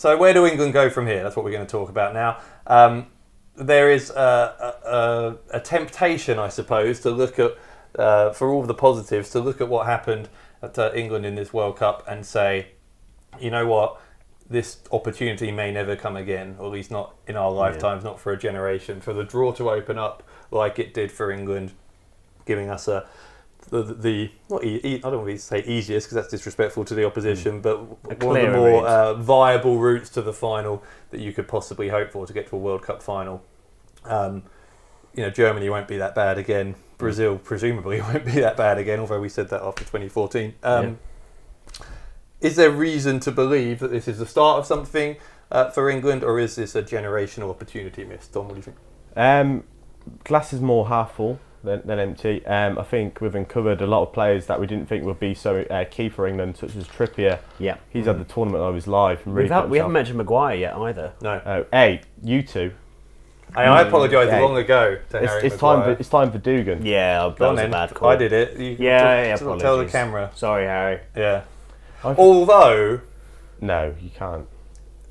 So where do England go from here? That's what we're going to talk about now. There is a temptation, I suppose, to look at, for all the positives, to look at what happened at England in this World Cup and say, you know what, this opportunity may never come again, or at least not in our lifetimes, not for a generation, for the draw to open up like it did for England, giving us I don't want to say easiest because that's disrespectful to the opposition, but one of the more viable routes to the final that you could possibly hope for to get to a World Cup final. Germany won't be that bad again. Brazil presumably won't be that bad again, although we said that after 2014. Is there reason to believe that this is the start of something for England, or is this a generational opportunity missed? Tom, what do you think? Glass is more half full than empty. I think we've uncovered a lot of players that we didn't think would be so key for England, such as Trippier. Yeah, he's had the tournament of his life. And really we haven't mentioned Maguire yet either. No. Hey, you two. I apologised long ago to Harry Maguire. It's time for Dugan. Yeah, that was a bad call. I did it. Tell the camera. Sorry, Harry. Yeah. Although... No, you can't.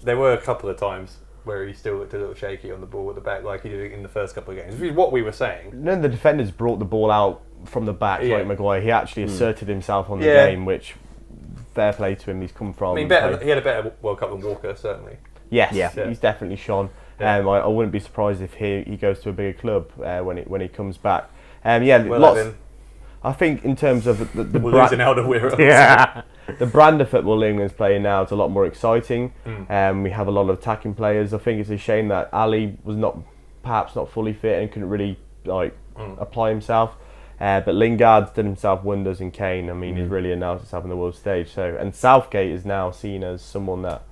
There were a couple of times where he still looked a little shaky on the ball at the back, like he did in the first couple of games, which is what we were saying. None of the defenders brought the ball out from the back like Maguire. He actually asserted himself on the game, which, fair play to him, he's come from... he had a better World Cup than Walker, certainly. Yes, he's definitely shone. I wouldn't be surprised if he goes to a bigger club when he comes back. I think in terms of the we're losing Alderweireld. Yeah. The brand of football England's playing now is a lot more exciting. We have a lot of attacking players. I think it's a shame that Ali was perhaps not fully fit and couldn't really apply himself. But Lingard's done himself wonders in Kane. I mean, he's really announced himself on the world stage. And Southgate is now seen as someone that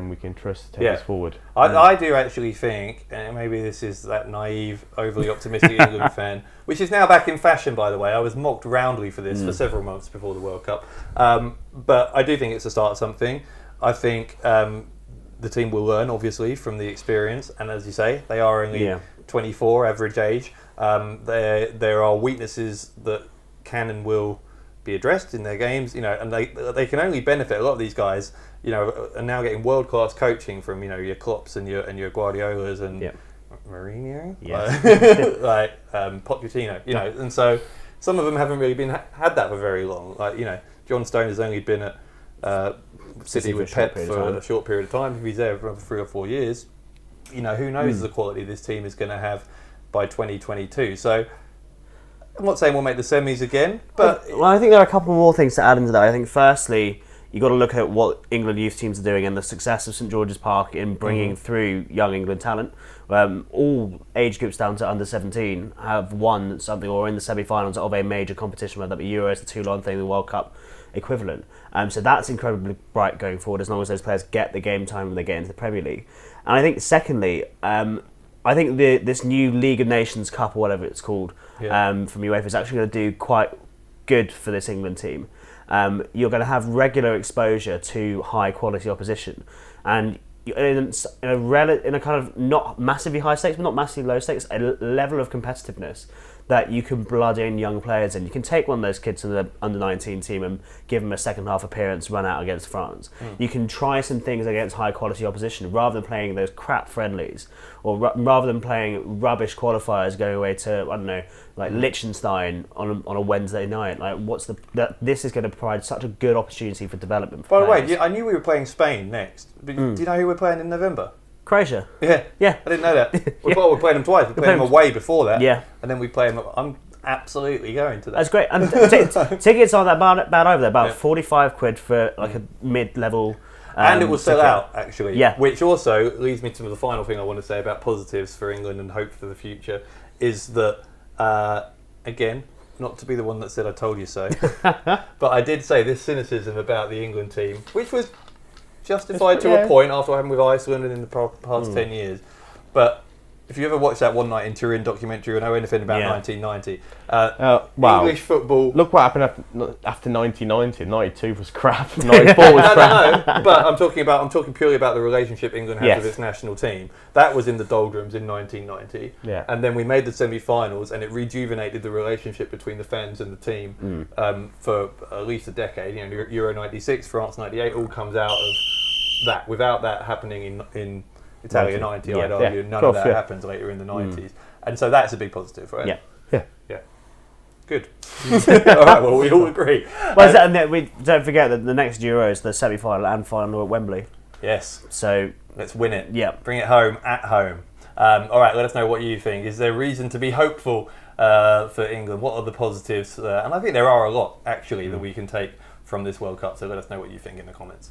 we can trust to take us forward. I do actually think, and maybe this is that naive, overly optimistic England fan, which is now back in fashion, by the way. I was mocked roundly for this for several months before the World Cup. But I do think it's the start of something. I think the team will learn, obviously, from the experience. And as you say, they are only 24, average age. There are weaknesses that can and will be addressed in their games, and they can only benefit. A lot of these guys, are now getting world-class coaching from, your Klopps and your Guardiolas and Mourinho, Pochettino, and so some of them haven't really had that for very long. John Stone has only been at City with Pep for a short period of time. If he's there for 3 or 4 years, who knows the quality this team is going to have by 2022. So I'm not saying we'll make the semis again, but... Well, I think there are a couple more things to add into that. I think firstly, you've got to look at what England youth teams are doing and the success of St George's Park in bringing through young England talent. All age groups down to under 17 have won something or in the semi-finals of a major competition, whether that be Euros, the Toulon thing, the World Cup equivalent. So that's incredibly bright going forward as long as those players get the game time when they get into the Premier League. And I think secondly, I think this new League of Nations Cup or whatever it's called from UEFA is actually going to do quite good for this England team. You're going to have regular exposure to high quality opposition, and in a kind of not massively high stakes but not massively low stakes, a level of competitiveness that you can blood in young players in. You can take one of those kids in the under-19 team and give them a second half appearance, run out against France. You can try some things against high quality opposition rather than playing those crap friendlies, or rather than playing rubbish qualifiers going away to, I don't know, like Liechtenstein on a Wednesday night. This is going to provide such a good opportunity for development for players. By the way, I knew we were playing Spain next. But do you know who we're playing in November? Croatia. Yeah. I didn't know that. Well, we played them twice. We played them away before that. Yeah. And then we play them. I'm absolutely going to that. That's great. And tickets aren't that bad over there. About £45 for like a mid-level. And it will sell out, actually. Yeah. Which also leads me to the final thing I want to say about positives for England and hope for the future is that, again, not to be the one that said I told you so, but I did say this cynicism about the England team, which was justified to a point after what happened with Iceland and in the past 10 years. But if you ever watched that One Night in Turin documentary or know anything about 1990, English football... Look what happened after 1990. 92 was crap. 94 was crap. No, but I'm talking purely about the relationship England has with its national team. That was in the doldrums in 1990. Yeah. And then we made the semi-finals and it rejuvenated the relationship between the fans and the team for at least a decade. Euro 96, France 98 all comes out of... that. Without that happening in Italia 90, I'd Yeah, argue of none course, of that yeah. happens later in the 90s. And so that's a big positive, right? Yeah. Yeah. Good. All right, well, we all agree. Well, and then we don't forget that the next Euro is the semi-final and final at Wembley. Yes. So Let's win it. Yeah. Bring it home at home. All right, let us know what you think. Is there reason to be hopeful for England? What are the positives? And I think there are a lot, actually, that we can take from this World Cup. So let us know what you think in the comments.